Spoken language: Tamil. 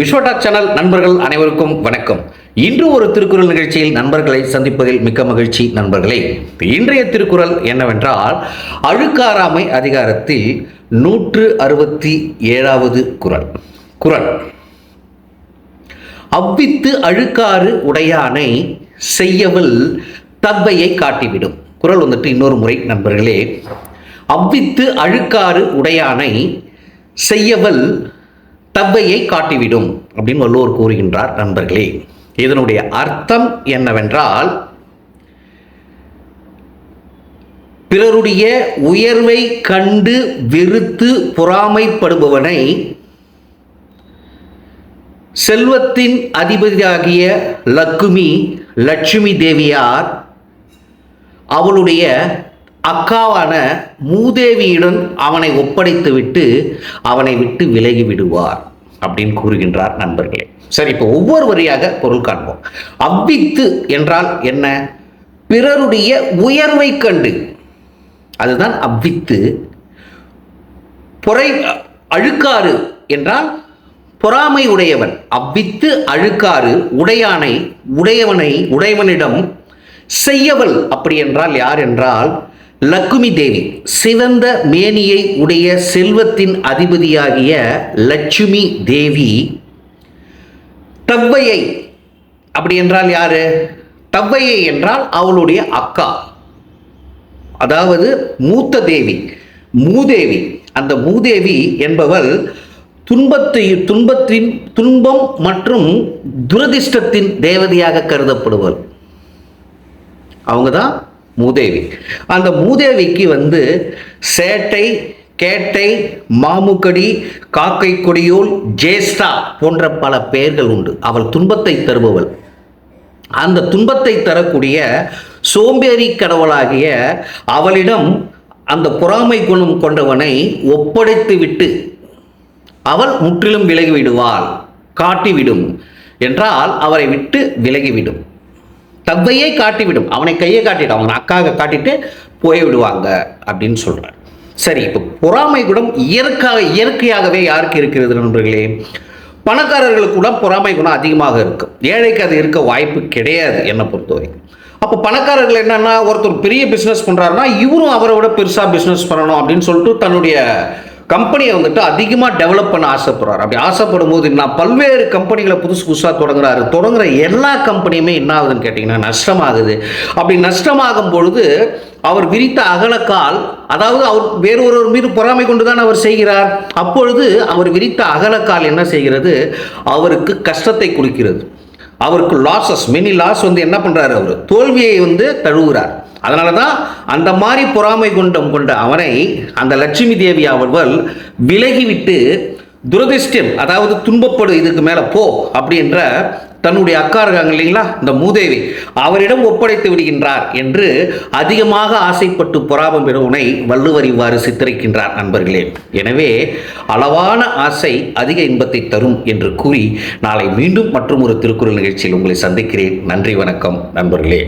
விஸ்வடாக் சேனல் நண்பர்கள் அனைவருக்கும் வணக்கம். இன்று ஒரு திருக்குறள் நிகழ்ச்சியில் நண்பர்களை சந்திப்பதில் மிக்க மகிழ்ச்சி. நண்பர்களே, இன்றைய திருக்குறள் என்னவென்றால் அழுக்காராமை அதிகாரத்தில் 167வது குறள். அவ்வித்து அழுக்காறு உடையானை செய்யவல் தவ்வையை காட்டிவிடும். குறள் இன்னொரு முறை நண்பர்களே, அவ்வித்து அழுக்காறு உடையானை செய்யவல் தவ்வையை காட்டிவிடும் அப்படின்னு வள்ளுவர் கூறுகின்றார். நண்பர்களே, இதனுடைய அர்த்தம் என்னவென்றால், பிறருடைய உயர்வை கண்டு வெறுத்து பொறாமைப்படுபவனை செல்வத்தின் அதிபதியாகிய லட்சுமி தேவியார் அவளுடைய அக்காவான மூதேவியுடன் அவனை ஒப்படைத்துவிட்டு அவனை விட்டு விலகி விடுவார் அப்படின்னு கூறுகின்றார். நண்பர்களே, சரி, இப்போ ஒவ்வொரு வரியாக பொருள் காண்போம். அவ்வித்து என்றால் என்ன? பிறருடைய உயர்வை கண்டு, அதுதான் அவ்வித்து. அழுக்காறு என்றால் பொறாமை உடையவன். அவ்வித்து அழுக்காறு உடையவனிடம் செய்யவல். அப்படி என்றால் யார் என்றால் லட்சுமி தேவி, சிவந்த மேனியை உடைய செல்வத்தின் அதிபதியாகிய லட்சுமி தேவி தவ்வையை. அப்படி என்றால் யாரு? தவ்வையை என்றால் அவளுடைய அக்கா, அதாவது மூத்த தேவி, மூதேவி. அந்த மூதேவி என்பவள் துன்பம் மற்றும் துரதிர்ஷ்டத்தின் தேவதையாக கருதப்படுவள். அவங்கதான் மூதேவி. அந்த மூதேவிக்கு சேட்டை, கேட்டை, மாமுக்கடி, காக்கை கொடியோல், ஜேஷ்டா போன்ற பல பெயர்கள் உண்டு. அவள் துன்பத்தை தருபவள். அந்த துன்பத்தை தரக்கூடிய சோம்பேறி கடவுளாகிய அவளிடம் அந்த பொறாமை குணம் கொண்டவனை ஒப்படைத்து விட்டு அவள் முற்றிலும் விலகிவிடுவாள். காட்டிவிடும் என்றால் அவரை விட்டு விலகிவிடும். தவ்வையை காட்டிவிடும். அவனை கையை காட்டிட்டு, அவன் அக்காக காட்டிட்டு போய்விடுவாங்க அப்படின்னு சொல்றார். சரி, இப்போ பொறாமை குணம் இயற்கையாகவே யாருக்கு இருக்கிறது நண்பர்களே? பணக்காரர்களுக்கு கூட பொறாமை குணம் அதிகமாக இருக்கும். ஏழைக்கு அது இருக்க வாய்ப்பு கிடையாது என்னை பொறுத்த வரைக்கும். அப்போ பணக்காரர்கள் என்னன்னா, ஒருத்தர் பெரிய பிஸ்னஸ் பண்றாருன்னா இவரும் அவரை விட பெருசா பிஸ்னஸ் பண்ணணும் அப்படின்னு சொல்லிட்டு தன்னுடைய கம்பெனியை அதிகமாக டெவலப் பண்ண ஆசைப்படுறாரு. அப்படி ஆசைப்படும் போது நான் பல்வேறு கம்பெனிகளை புதுசாக தொடங்குற எல்லா கம்பெனியுமே என்ன ஆகுதுன்னு கேட்டிங்கன்னா நஷ்டமாகுது. அப்படி நஷ்டமாகும் பொழுது அவர் விரித்த அகலக்கால், அதாவது அவர் வேறொருவர் மீது பொறாமை கொண்டு தான் அவர் செய்கிறார். அப்பொழுது அவர் விரித்த அகலக்கால் என்ன செய்கிறது? அவருக்கு கஷ்டத்தை கொடுக்கிறது. அவருக்கு மெனி லாஸ் என்ன பண்ணுறாரு? அவர் தோல்வியை தழுவுகிறார். அதனால தான் அந்த மாதிரி பொறாமை கொண்ட அவனை அந்த லட்சுமி தேவி அவர்கள் விலகிவிட்டு துரதிர்ஷ்டம், அதாவது துன்பப்படு, இதுக்கு மேலே போ அப்படின்ற தன்னுடைய அக்கா இருக்காங்க இல்லைங்களா, இந்த மூதேவி, அவரிடம் ஒப்படைத்து விடுகின்றார் என்று அதிகமாக ஆசைப்பட்டு பொறாமை பெறுவனை வள்ளுவர் இவ்வாறு சித்தரிக்கின்றார். நண்பர்களே, எனவே அளவான ஆசை அதிக இன்பத்தை தரும் என்று கூறி நாளை மீண்டும் மற்றும் ஒரு திருக்குறள் நிகழ்ச்சியில் உங்களை சந்திக்கிறேன். நன்றி, வணக்கம் நண்பர்களே.